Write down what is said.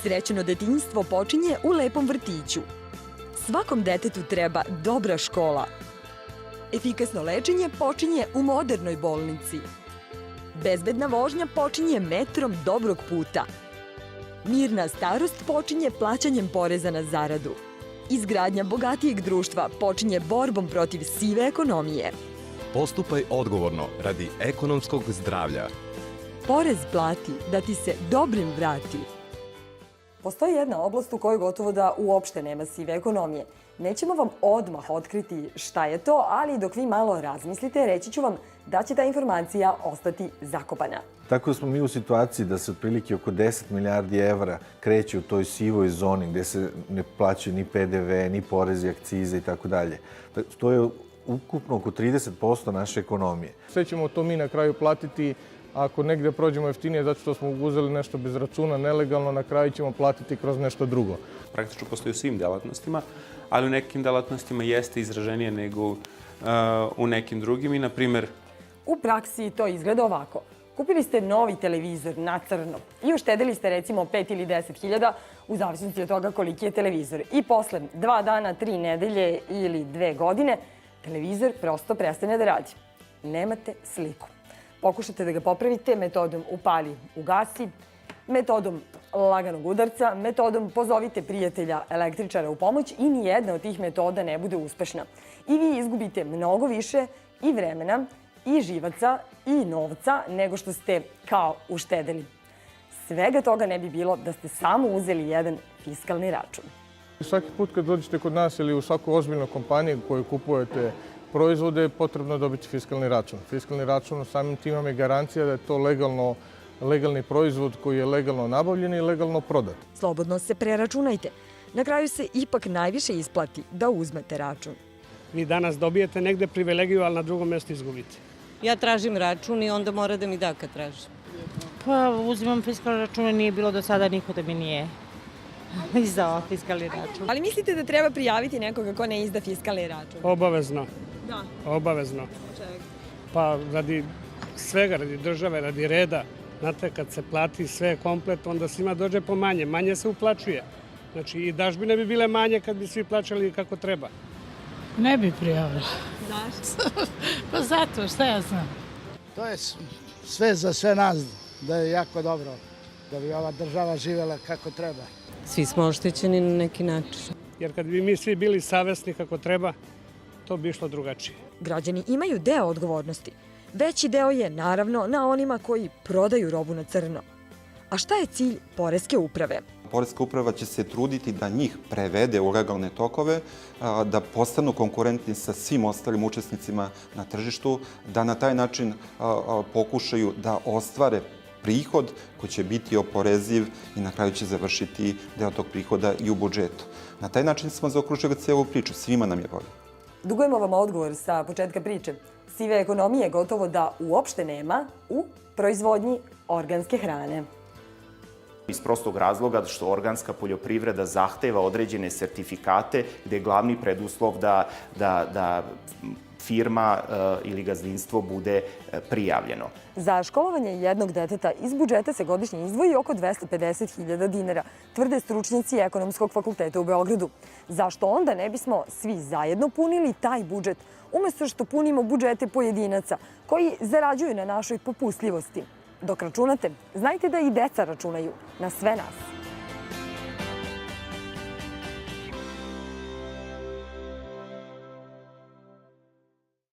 Srećno detinjstvo počinje u lepom vrtiću. Svakom detetu treba dobra škola. Efikasno lečenje počinje u modernoj bolnici. Bezbedna vožnja počinje metrom dobrog puta. Mirna starost počinje plaćanjem poreza na zaradu. Izgradnja bogatijeg društva počinje borbom protiv sive ekonomije. Postupaj odgovorno radi ekonomskog zdravlja. Porez plati da ti se dobrim vrati. Postoji jedna oblast u kojoj gotovo da uopšte nema sive ekonomije. Nećemo vam odmah otkriti šta je to, ali dok vi malo razmislite, reći ću vam da će ta informacija ostati zakopana. Tako da smo mi u situaciji da se otprilike oko 10 milijardi evra kreće u toj sivoj zoni gde se ne plaćaju ni PDV, ni porezi, akcize i tako dalje. To je ukupno oko 30% naše ekonomije. Sve ćemo to mi na kraju platiti. Ako negde prođemo jeftinije zato što smo uzeli nešto bez računa, nelegalno, na kraju ćemo platiti kroz nešto drugo. Praktično postoji u svim delatnostima, ali u nekim delatnostima jeste izraženije nego u nekim drugim i, na primer... U praksi to izgleda ovako. Kupili ste novi televizor na crno i uštedili ste recimo 5 ili 10 hiljada u zavisnosti od toga koliki je televizor. I posle 2 dana, 3 nedelje ili 2 godine televizor prosto prestane da radi. Nemate sliku. Pokušate da ga popravite metodom upali, ugasi, metodom laganog udarca, metodom pozovite prijatelja električara u pomoć i nijedna od tih metoda ne bude uspešna. I vi izgubite mnogo više i vremena, i živaca, i novca nego što ste kao uštedeli. Svega toga ne bi bilo da ste samo uzeli jedan fiskalni račun. Svaki put kad dođete kod nas ili u svaku ozbiljnu kompaniju koju kupujete proizvode, je potrebno dobiti fiskalni račun. Fiskalni račun samim tim vam je garancija da je to legalni proizvod koji je legalno nabavljen i legalno prodat. Slobodno se preračunajte. Na kraju se ipak najviše isplati da uzmete račun. Vi danas dobijete negde privilegiju, ali na drugom mjestu izgubite. Ja tražim račun i onda mora da mi da kad tražim. Pa uzimam fiskalni račun, nije bilo do sada niko da mi nije izdao fiskalni račun. Ali mislite da treba prijaviti nekoga ko ne izda fiskalni račun? Obavezno. Da. Obavezno. Čega? Pa radi svega, radi države, radi reda. Znate, kad se plati sve komplet, onda svima dođe po manje. Manje se uplaćuje. Znači, i dažbine bi bile manje kad bi svi plaćali kako treba. Ne bi prijavila. Zašto? Pa zato, šta ja znam. To je sve za sve nas, da je jako dobro, da bi ova država živjela kako treba. Svi smo oštećeni na neki način. Jer kad bi mi svi bili savesni kako treba, to bi išlo drugačije. Građani imaju deo odgovornosti. Veći deo je, naravno, na onima koji prodaju robu na crno. A šta je cilj Poreske uprave? Poreska uprava će se truditi da njih prevede u legalne tokove, da postanu konkurentni sa svim ostalim učesnicima na tržištu, da na taj način pokušaju da ostvare prihod koji će biti oporeziv i na kraju će završiti deo tog prihoda i u budžetu. Na taj način smo zaokružili celu priču, svima nam je bolje. Dugujemo vam odgovor sa početka priče. Sive ekonomije gotovo da uopšte nema u proizvodnji organske hrane. Iz prostog razloga što organska poljoprivreda zahteva određene sertifikate gde je glavni preduslov da firma ili gazdinstvo bude prijavljeno. Za školovanje jednog deteta iz budžeta se godišnje izdvoji oko 250.000 dinara, tvrde stručnjaci Ekonomskog fakulteta u Beogradu. Zašto onda ne bismo svi zajedno punili taj budžet, umesto što punimo budžete pojedinaca koji zarađuju na našoj popustljivosti? Dok računate, znajte da i deca računaju na sve nas.